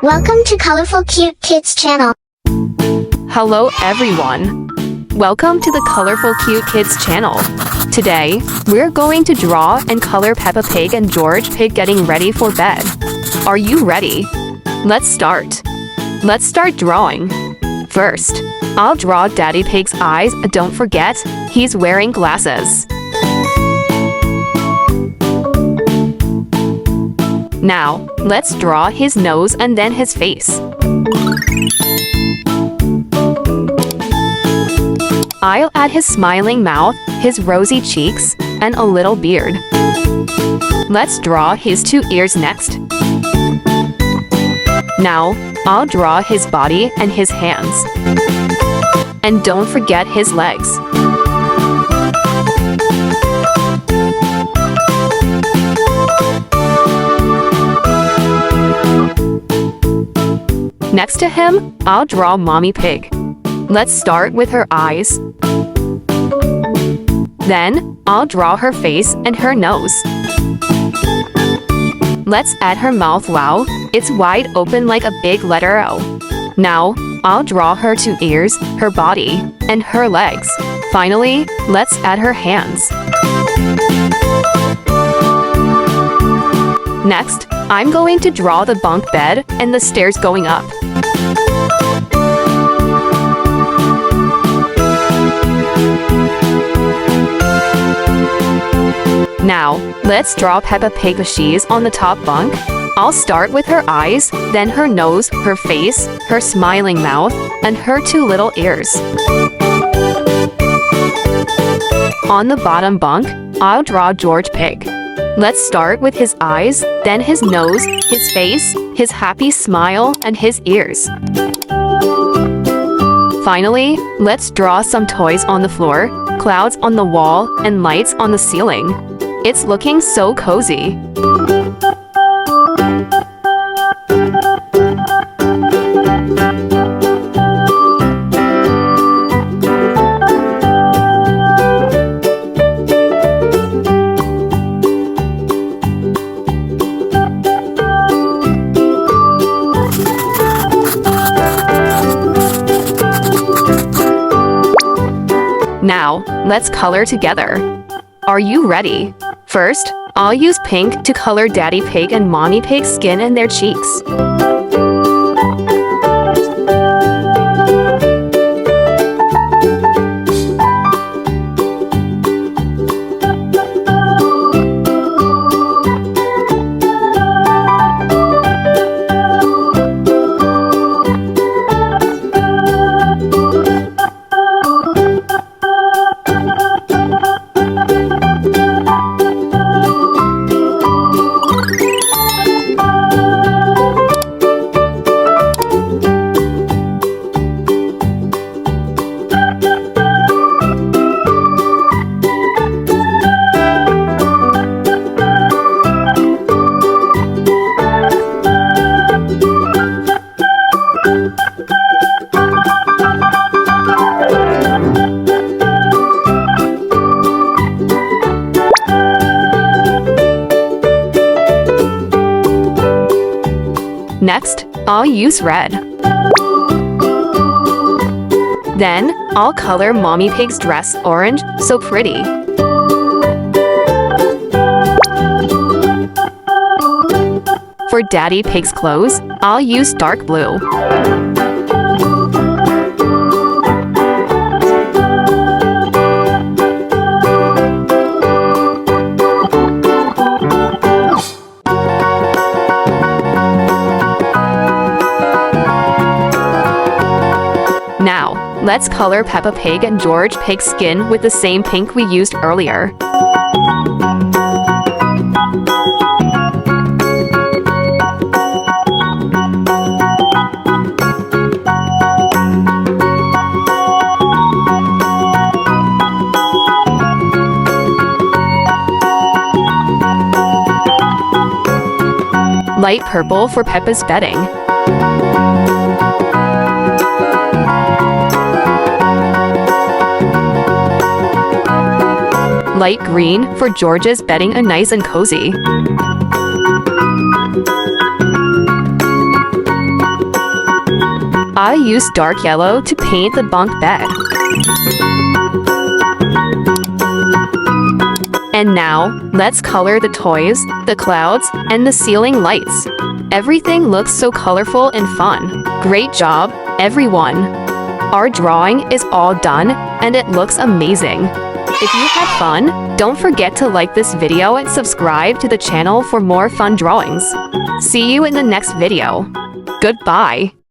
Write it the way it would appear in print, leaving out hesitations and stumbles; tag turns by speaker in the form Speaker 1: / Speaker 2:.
Speaker 1: Welcome to Colorful Cute Kids channel.
Speaker 2: Hello everyone. Welcome to the Colorful Cute Kids channel. Today, we're going to draw and color Peppa Pig and George Pig getting ready for bed. Are you ready? Let's start. Let's start drawing. First, I'll draw Daddy Pig's eyes. Don't forget, he's wearing glasses. Now, let's draw his nose and then his face. I'll add his smiling mouth, his rosy cheeks, and a little beard. Let's draw his 2 ears next. Now, I'll draw his body and his hands. And don't forget his legs. Next to him, I'll draw Mommy Pig. Let's start with her eyes. Then, I'll draw her face and her nose. Let's add her mouth. Wow, it's wide open like a big letter O. Now, I'll draw her 2 ears, her body, and her legs. Finally, let's add her hands. Next, I'm going to draw the bunk bed and the stairs going up. Now, let's draw Peppa Pig. She's on the top bunk. I'll start with her eyes, then her nose, her face, her smiling mouth, and her 2 little ears. On the bottom bunk, I'll draw George Pig. Let's start with his eyes, then his nose, his face, his happy smile, and his ears. Finally, let's draw some toys on the floor, clouds on the wall, and lights on the ceiling. It's looking so cozy. Now, let's color together. Are you ready? First, I'll use pink to color Daddy Pig and Mommy Pig's skin and their cheeks. Next, I'll use red. Then, I'll color Mommy Pig's dress orange, so pretty. For Daddy Pig's clothes, I'll use dark blue. Now, let's color Peppa Pig and George Pig's skin with the same pink we used earlier. Light purple for Peppa's bedding. Light green for George's bedding, a nice and cozy. I used dark yellow to paint the bunk bed. And now, let's color the toys, the clouds, and the ceiling lights. Everything looks so colorful and fun. Great job, everyone! Our drawing is all done, and it looks amazing. If you had fun, don't forget to like this video and subscribe to the channel for more fun drawings. See you in the next video. Goodbye!